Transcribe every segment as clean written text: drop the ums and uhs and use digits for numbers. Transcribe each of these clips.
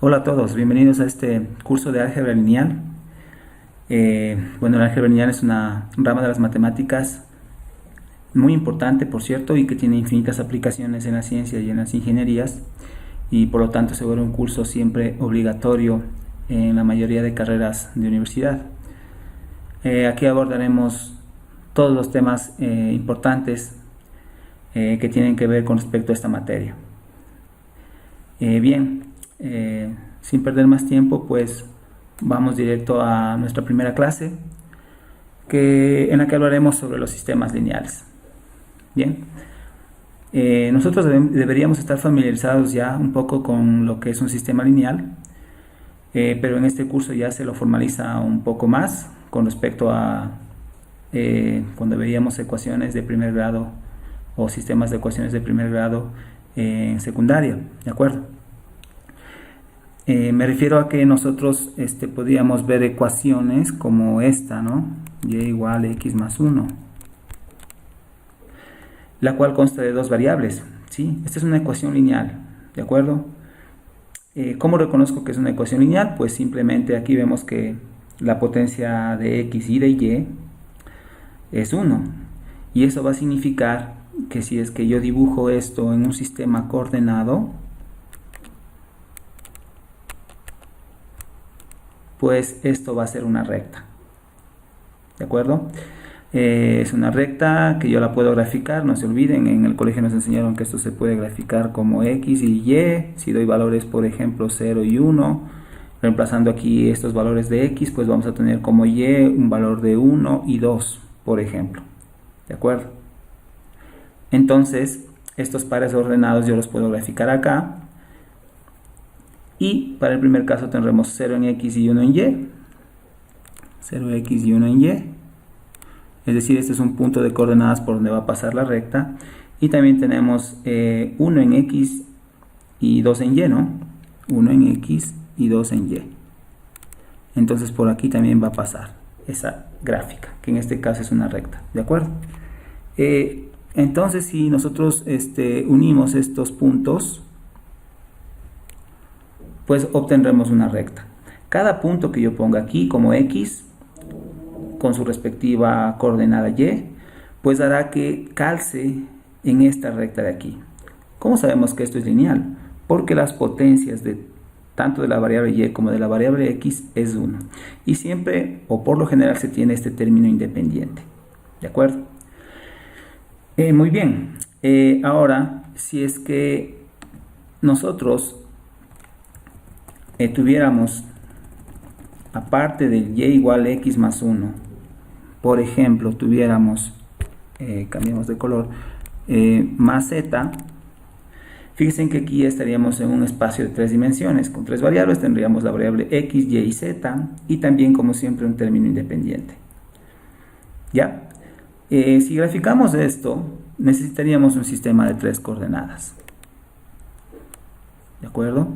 Hola a todos, bienvenidos a este curso de álgebra lineal. La álgebra lineal es una rama de las matemáticas muy importante, por cierto, y que tiene infinitas aplicaciones en la ciencia y en las ingenierías, y por lo tanto se vuelve un curso siempre obligatorio en la mayoría de carreras de universidad. Aquí abordaremos todos los temas importantes que tienen que ver con respecto a esta materia. Sin perder más tiempo, pues vamos directo a nuestra primera clase, en la que hablaremos sobre los sistemas lineales. Bien, nosotros deberíamos estar familiarizados ya un poco con lo que es un sistema lineal, pero en este curso ya se lo formaliza un poco más con respecto a cuando veíamos ecuaciones de primer grado o sistemas de ecuaciones de primer grado en secundaria, ¿de acuerdo? Me refiero a que nosotros podríamos ver ecuaciones como esta, ¿no? Y igual a x más 1, la cual consta de dos variables, ¿sí? Esta es una ecuación lineal, ¿de acuerdo? ¿Cómo reconozco que es una ecuación lineal? Pues simplemente aquí vemos que la potencia de x y de y es 1, y eso va a significar que si es que yo dibujo esto en un sistema coordenado, pues esto va a ser una recta, ¿de acuerdo? Es una recta que yo la puedo graficar, no se olviden, en el colegio nos enseñaron que esto se puede graficar como x y y, si doy valores por ejemplo 0 y 1, reemplazando aquí estos valores de x, pues vamos a tener como y un valor de 1 y 2, por ejemplo, ¿de acuerdo? Entonces, estos pares ordenados yo los puedo graficar acá, y para el primer caso tendremos 0 en x y 1 en y, 0x y 1 en y, es decir, este es un punto de coordenadas por donde va a pasar la recta, y también tenemos 1 en x y 2 en y, ¿no? 1 en x y 2 en y. Entonces por aquí también va a pasar esa gráfica, que en este caso es una recta, ¿de acuerdo? Entonces si nosotros unimos estos puntos, pues obtendremos una recta. Cada punto que yo ponga aquí como x, con su respectiva coordenada y, pues hará que calce en esta recta de aquí. ¿Cómo sabemos que esto es lineal? Porque las potencias tanto de la variable y como de la variable x es 1. Y siempre, o por lo general, se tiene este término independiente. ¿De acuerdo? Muy bien. Ahora, si es que nosotros tuviéramos, aparte del y igual a x más 1, por ejemplo, tuviéramos, cambiemos de color, más z, fíjense que aquí estaríamos en un espacio de tres dimensiones, con tres variables, tendríamos la variable x, y z, y también, como siempre, un término independiente. ¿Ya? Si graficamos esto, necesitaríamos un sistema de tres coordenadas. ¿De acuerdo?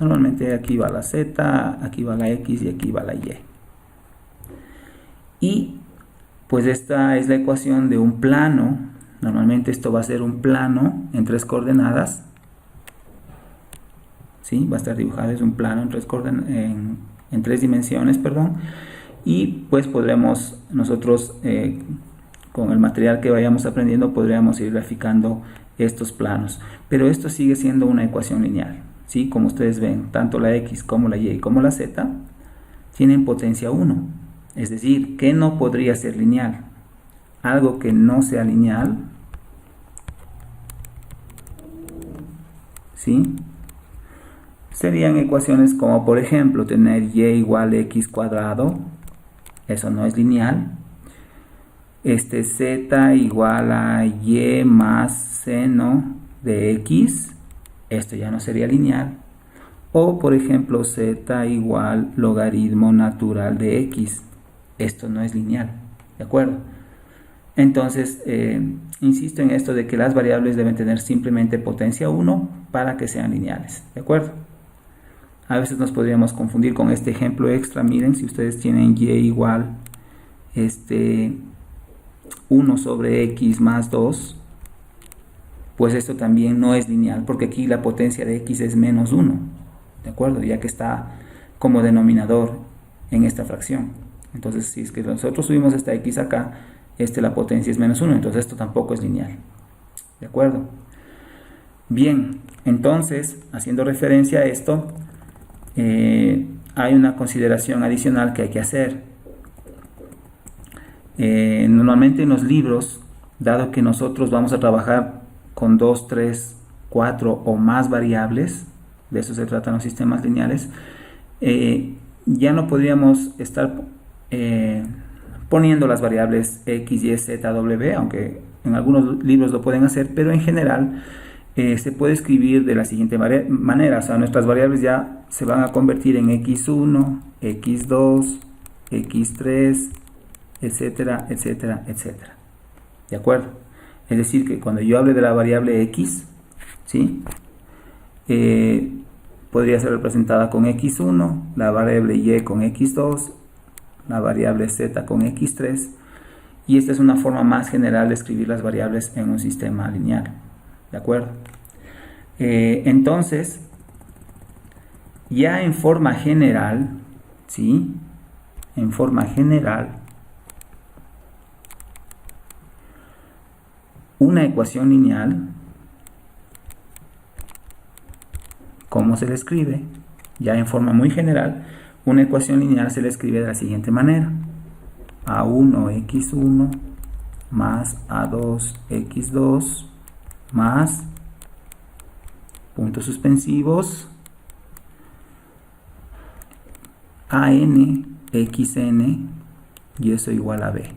Normalmente aquí va la z, aquí va la x y aquí va la y. Y pues esta es la ecuación de un plano. Normalmente esto va a ser un plano en tres coordenadas. ¿Sí? Va a estar dibujado, es un plano en tres dimensiones, perdón. Y pues podremos nosotros, con el material que vayamos aprendiendo, podríamos ir graficando estos planos. Pero esto sigue siendo una ecuación lineal. ¿Sí? Como ustedes ven, tanto la x como la y como la z tienen potencia 1. Es decir, que no podría ser lineal. Algo que no sea lineal, ¿sí?, serían ecuaciones como, por ejemplo, tener y igual a x cuadrado. Eso no es lineal. Z igual a y más seno de x. Esto ya no sería lineal. O, por ejemplo, z igual logaritmo natural de x. Esto no es lineal, ¿de acuerdo? Entonces, insisto en esto de que las variables deben tener simplemente potencia 1 para que sean lineales, ¿de acuerdo? A veces nos podríamos confundir con este ejemplo extra. Miren, si ustedes tienen y igual 1 sobre x más 2, pues esto también no es lineal, porque aquí la potencia de x es menos 1. ¿de acuerdo? Ya que está como denominador en esta fracción. Entonces, si es que nosotros subimos esta x acá, la potencia es menos 1, entonces esto tampoco es lineal, ¿de acuerdo? Bien, entonces, haciendo referencia a esto, hay una consideración adicional que hay que hacer. Normalmente en los libros, dado que nosotros vamos a trabajar con 2, 3, 4 o más variables, de eso se tratan los sistemas lineales, ya no podríamos estar poniendo las variables x, y, z, w, aunque en algunos libros lo pueden hacer, pero en general se puede escribir de la siguiente manera. O sea, nuestras variables ya se van a convertir en x1, x2, x3, etcétera, etcétera, etcétera. ¿De acuerdo? Es decir, que cuando yo hable de la variable x, ¿sí? Podría ser representada con x1, la variable y con x2, la variable z con x3, y esta es una forma más general de escribir las variables en un sistema lineal. ¿De acuerdo? Entonces, ya en forma general, ¿sí? En forma general, una ecuación lineal, ¿cómo se le escribe? Ya en forma muy general, una ecuación lineal se le escribe de la siguiente manera: a1x1 más a2x2 más puntos suspensivos xn, y eso igual a b.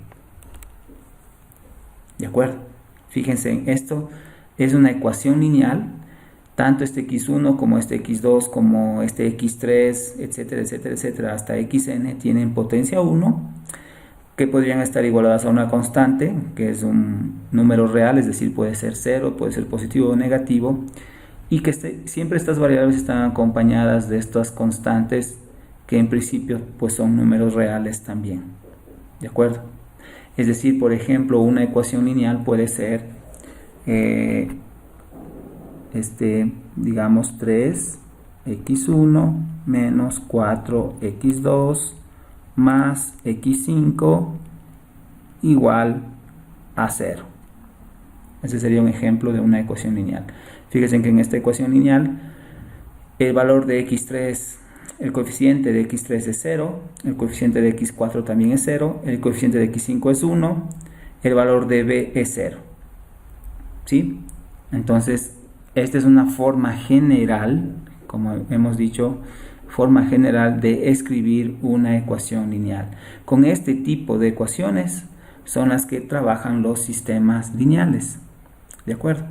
¿De acuerdo? Fíjense en esto, es una ecuación lineal. Tanto este x1 como este x2 como este x3, etcétera, etcétera, etcétera, hasta xn tienen potencia 1, que podrían estar igualadas a una constante, que es un número real, es decir, puede ser 0, puede ser positivo o negativo, y que siempre estas variables están acompañadas de estas constantes, que en principio pues son números reales también. ¿De acuerdo? Es decir, por ejemplo, una ecuación lineal puede ser digamos 3x1 menos 4x2 más x5 igual a 0. Ese sería un ejemplo de una ecuación lineal. Fíjense que en esta ecuación lineal el valor de x3, el coeficiente de x3 es 0, el coeficiente de x4 también es 0, el coeficiente de x5 es 1, el valor de b es 0. ¿Sí? Entonces, esta es una forma general, como hemos dicho, forma general de escribir una ecuación lineal. Con este tipo de ecuaciones son las que trabajan los sistemas lineales. ¿De acuerdo?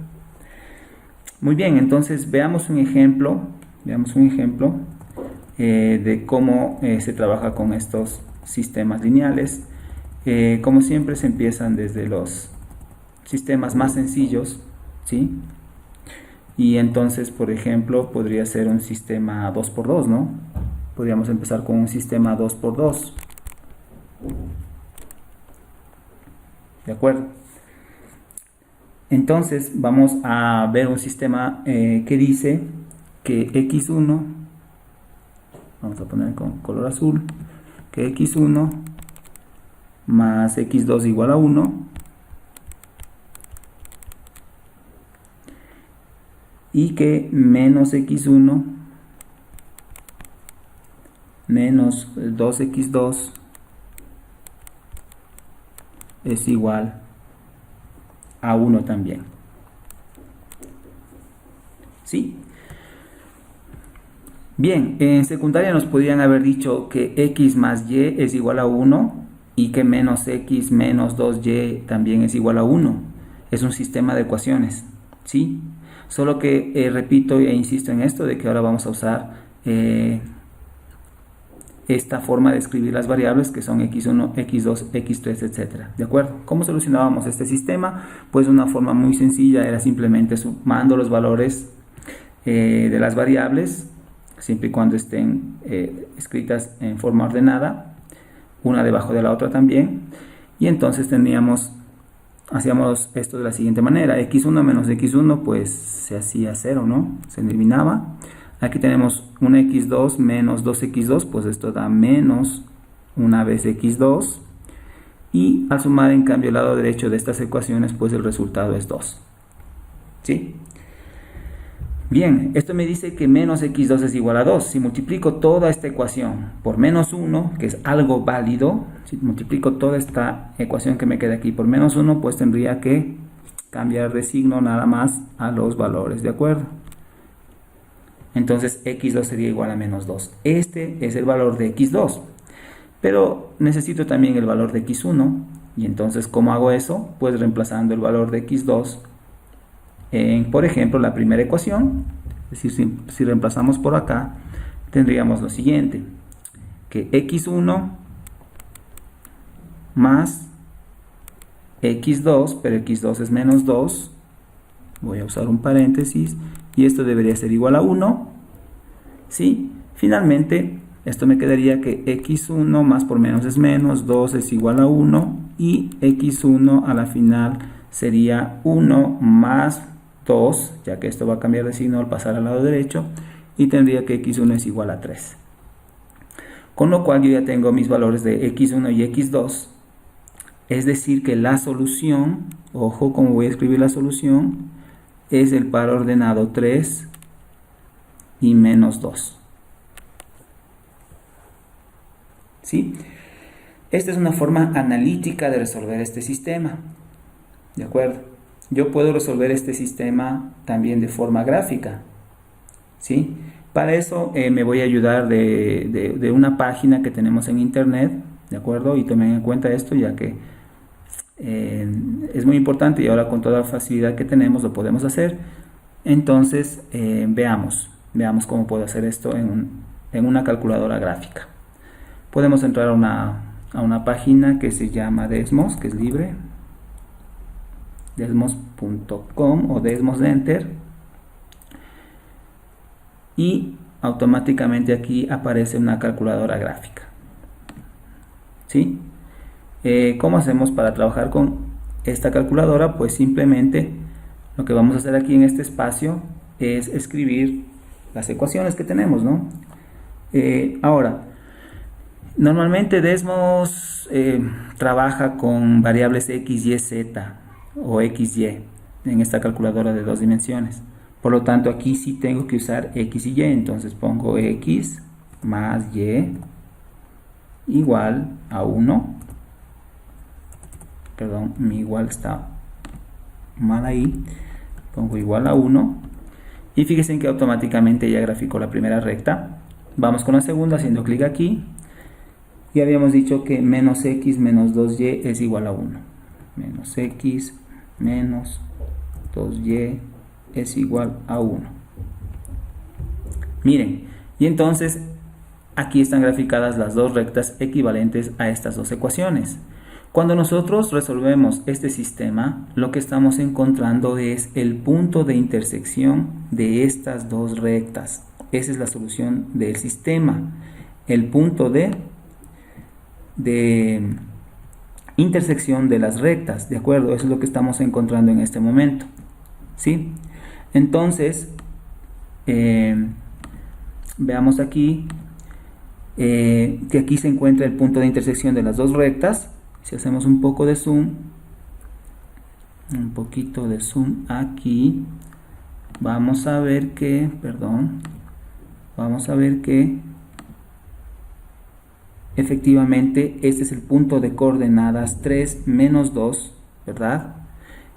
Muy bien, entonces veamos un ejemplo de cómo se trabaja con estos sistemas lineales. Como siempre, se empiezan desde los sistemas más sencillos, ¿sí? Y entonces, por ejemplo, podría ser un sistema 2×2, ¿no? Podríamos empezar con un sistema 2×2. ¿De acuerdo? Entonces, vamos a ver un sistema que dice que x1, vamos a poner con color azul, que x1 más x2 igual a 1, y que menos x1 menos 2x2 es igual a 1 también. ¿Sí? Bien, en secundaria nos podrían haber dicho que x más y es igual a 1 y que menos x menos 2y también es igual a 1. Es un sistema de ecuaciones, ¿sí? Solo que repito e insisto en esto de que ahora vamos a usar esta forma de escribir las variables, que son x1, x2, x3, etc. ¿De acuerdo? ¿Cómo solucionábamos este sistema? Pues una forma muy sencilla era simplemente sumando los valores de las variables, siempre y cuando estén escritas en forma ordenada, una debajo de la otra también, y entonces hacíamos esto de la siguiente manera: x1 menos x1 pues se hacía 0, ¿no? Se eliminaba. Aquí tenemos una x2 menos 2x2, pues esto da menos una vez x2. Y al sumar en cambio el lado derecho de estas ecuaciones, pues el resultado es 2. ¿Sí? Bien, esto me dice que menos x2 es igual a 2. Si multiplico toda esta ecuación por menos 1, que es algo válido, si multiplico toda esta ecuación que me queda aquí por menos 1, pues tendría que cambiar de signo nada más a los valores, ¿de acuerdo? Entonces x2 sería igual a menos 2. Este es el valor de x2. Pero necesito también el valor de x1. Y entonces, ¿cómo hago eso? Pues reemplazando el valor de x2 en, por ejemplo, la primera ecuación. Es decir, si reemplazamos por acá, tendríamos lo siguiente. Que x1 más x2, pero x2 es menos 2. Voy a usar un paréntesis. Y esto debería ser igual a 1. ¿Sí? Finalmente, esto me quedaría que x1 más por menos es menos, 2 es igual a 1. Y x1 a la final sería 1 más 2, ya que esto va a cambiar de signo al pasar al lado derecho. Y tendría que x1 es igual a 3. Con lo cual yo ya tengo mis valores de x1 y x2. Es decir que la solución, ojo como voy a escribir la solución, es el par ordenado 3 y menos 2. ¿Sí? Esta es una forma analítica de resolver este sistema. ¿De acuerdo? Yo puedo resolver este sistema también de forma gráfica. ¿Sí? Para eso me voy a ayudar de una página que tenemos en internet. ¿De acuerdo? Y tomen en cuenta esto ya que es muy importante y ahora con toda la facilidad que tenemos lo podemos hacer. Entonces veamos cómo puedo hacer esto en una calculadora gráfica. Podemos entrar a una página que se llama Desmos, que es libre, desmos.com o Desmos Enter, y automáticamente aquí aparece una calculadora gráfica. ¿Sí? ¿Cómo hacemos para trabajar con esta calculadora? Pues simplemente lo que vamos a hacer aquí en este espacio es escribir las ecuaciones que tenemos, ¿no? Ahora, normalmente Desmos trabaja con variables x, y, z o x, y en esta calculadora de 2 dimensiones. Por lo tanto, aquí sí tengo que usar x y y. Entonces pongo x más y igual a 1. Perdón, mi igual está mal ahí. Pongo igual a 1. Y fíjense en que automáticamente ya graficó la primera recta. Vamos con la segunda haciendo clic aquí. Y habíamos dicho que menos x menos 2y es igual a 1. Menos x menos 2y es igual a 1. Miren, y entonces aquí están graficadas las dos rectas equivalentes a estas dos ecuaciones. Cuando nosotros resolvemos este sistema, lo que estamos encontrando es el punto de intersección de estas dos rectas. Esa es la solución del sistema. El punto de intersección de las rectas, ¿de acuerdo? Eso es lo que estamos encontrando en este momento. ¿Sí? Entonces, veamos aquí que aquí se encuentra el punto de intersección de las dos rectas. Si hacemos un poco de zoom, un poquito de zoom aquí, vamos a ver que, efectivamente este es el punto de coordenadas 3 menos 2, ¿verdad?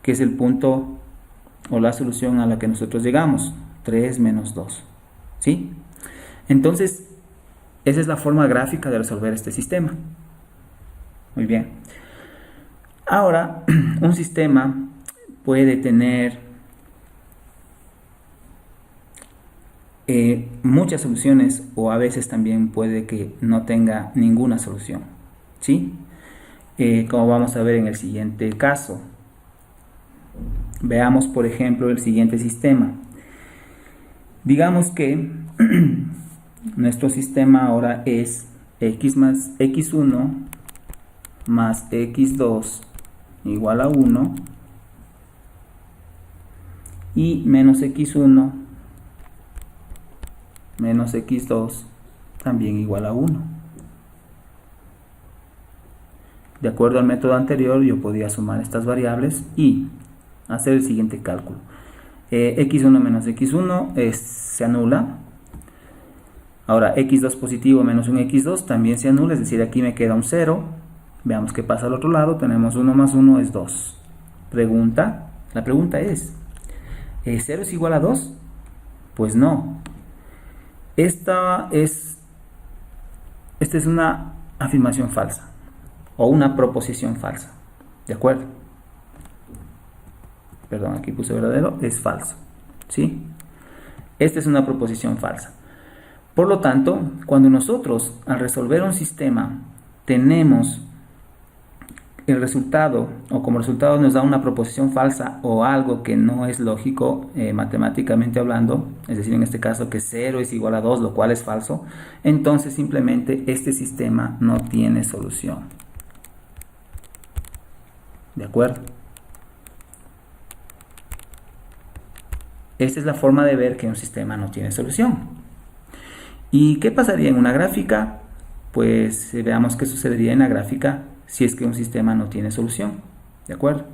Que es el punto o la solución a la que nosotros llegamos, 3 menos 2, ¿sí? Entonces, esa es la forma gráfica de resolver este sistema. Muy bien. Ahora, un sistema puede tener muchas soluciones o a veces también puede que no tenga ninguna solución, ¿sí? Como vamos a ver en el siguiente caso. Veamos, por ejemplo, el siguiente sistema. Digamos que nuestro sistema ahora es x más x1 más x2 igual a 1 y menos x1 menos x2 también igual a 1. De acuerdo al método anterior, yo podía sumar estas variables y hacer el siguiente cálculo. X1 menos x1 se anula. Ahora x2 positivo menos un x2 también se anula, es decir, aquí me queda un 0. Veamos qué pasa al otro lado. Tenemos 1 más 1 es 2. La pregunta es, ¿0 es igual a 2? Pues no. Esta es una afirmación falsa o una proposición falsa. ¿De acuerdo? Perdón, aquí puse verdadero, es falso. ¿Sí? Esta es una proposición falsa. Por lo tanto, cuando nosotros al resolver un sistema tenemos el resultado, o como resultado nos da una proposición falsa o algo que no es lógico matemáticamente hablando, es decir, en este caso que 0 es igual a 2, lo cual es falso, entonces simplemente este sistema no tiene solución. ¿De acuerdo? Esta es la forma de ver que un sistema no tiene solución. ¿Y qué pasaría en una gráfica? Pues veamos qué sucedería en la gráfica si es que un sistema no tiene solución. ¿De acuerdo?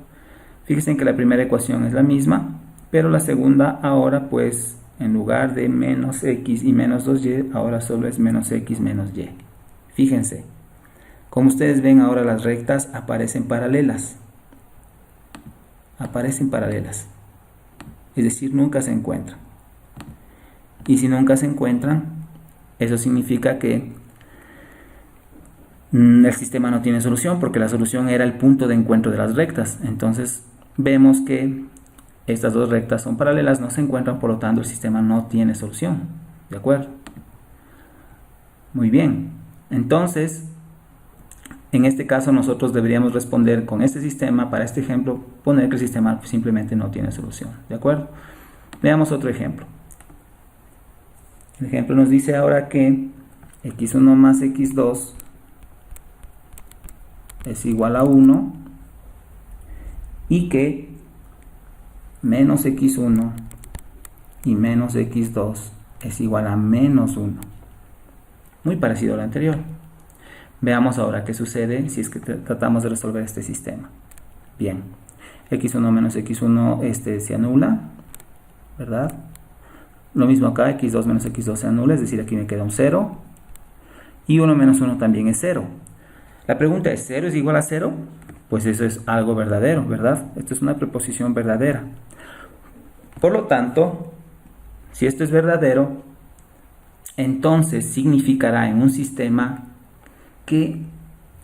Fíjense que la primera ecuación es la misma, pero la segunda ahora pues en lugar de menos x y menos 2y, ahora solo es menos x menos y. Fíjense, como ustedes ven ahora las rectas aparecen paralelas. Aparecen paralelas. Es decir, nunca se encuentran. Y si nunca se encuentran, eso significa que el sistema no tiene solución, porque la solución era el punto de encuentro de las rectas. Entonces vemos que estas dos rectas son paralelas, no se encuentran, por lo tanto el sistema no tiene solución. ¿De acuerdo? Muy bien. Entonces, en este caso nosotros deberíamos responder con este sistema, para este ejemplo, poner que el sistema simplemente no tiene solución. ¿De acuerdo? Veamos otro ejemplo. El ejemplo nos dice ahora que x1 más x2 es igual a 1 y que menos x1 y menos x2 es igual a menos 1. Muy parecido al anterior. Veamos ahora qué sucede si es que tratamos de resolver este sistema. Bien, x1 menos x1 se anula, ¿verdad? Lo mismo acá, x2 menos x2 se anula, es decir, aquí me queda un 0. Y 1 menos 1 también es 0. La pregunta es, ¿0 es igual a 0? Pues eso es algo verdadero, ¿verdad? Esto es una proposición verdadera. Por lo tanto, si esto es verdadero, entonces significará en un sistema que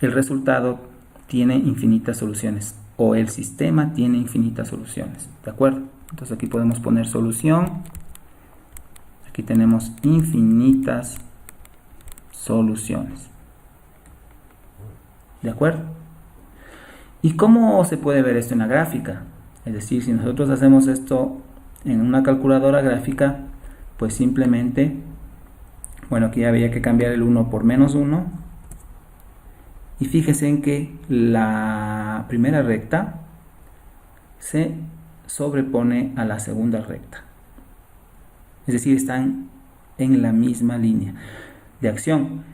el resultado tiene infinitas soluciones, o el sistema tiene infinitas soluciones, ¿de acuerdo? Entonces aquí podemos poner solución. Aquí tenemos infinitas soluciones. ¿De acuerdo? ¿Y cómo se puede ver esto en la gráfica? Es decir, si nosotros hacemos esto en una calculadora gráfica, pues simplemente, bueno, aquí había que cambiar el 1 por menos 1. Y fíjense en que la primera recta se sobrepone a la segunda recta. Es decir, están en la misma línea de acción.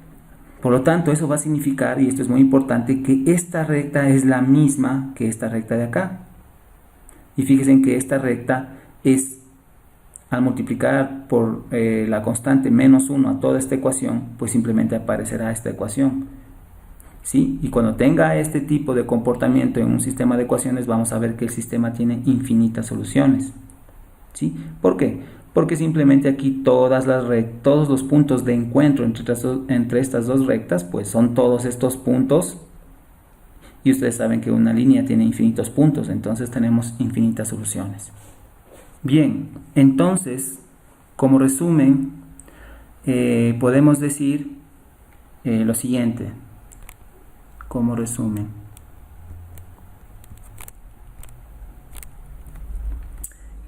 Por lo tanto, eso va a significar, y esto es muy importante, que esta recta es la misma que esta recta de acá. Y fíjense que esta recta es, al multiplicar por la constante menos 1 a toda esta ecuación, pues simplemente aparecerá esta ecuación. ¿Sí? Y cuando tenga este tipo de comportamiento en un sistema de ecuaciones, vamos a ver que el sistema tiene infinitas soluciones. ¿Sí? ¿Por qué? Porque simplemente aquí todos los puntos de encuentro entre estas dos rectas, pues son todos estos puntos. Y ustedes saben que una línea tiene infinitos puntos, entonces tenemos infinitas soluciones. Bien, entonces, como resumen, podemos decir lo siguiente. Como resumen,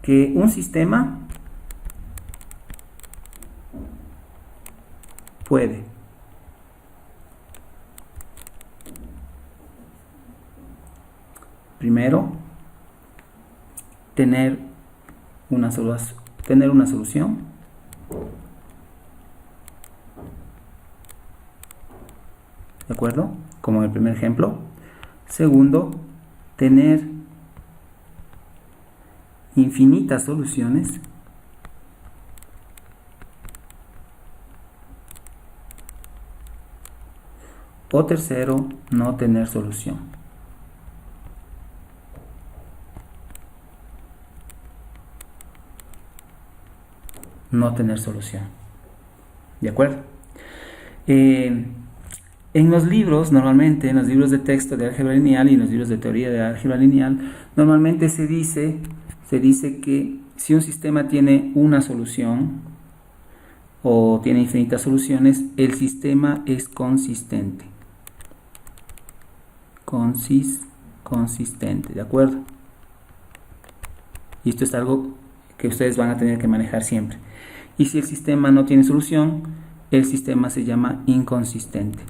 que un sistema puede primero tener una solución, ¿de acuerdo? Como en el primer ejemplo. Segundo, tener infinitas soluciones. O tercero, no tener solución. No tener solución. ¿De acuerdo? En los libros, normalmente, en los libros de texto de álgebra lineal y en los libros de teoría de álgebra lineal, normalmente se dice que si un sistema tiene una solución o tiene infinitas soluciones, el sistema es consistente. Consistente, ¿de acuerdo? Y esto es algo que ustedes van a tener que manejar siempre. Y si el sistema no tiene solución, el sistema se llama inconsistente.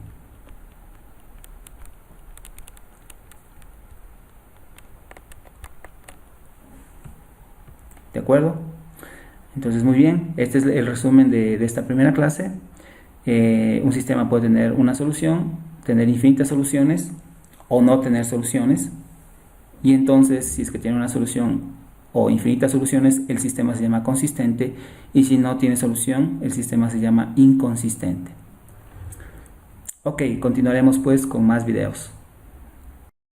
¿De acuerdo? Entonces, muy bien, este es el resumen de esta primera clase. Un sistema puede tener una solución, tener infinitas soluciones o no tener soluciones. Y entonces, si es que tiene una solución o infinitas soluciones, el sistema se llama consistente, y si no tiene solución, el sistema se llama inconsistente. Ok, continuaremos pues con más videos.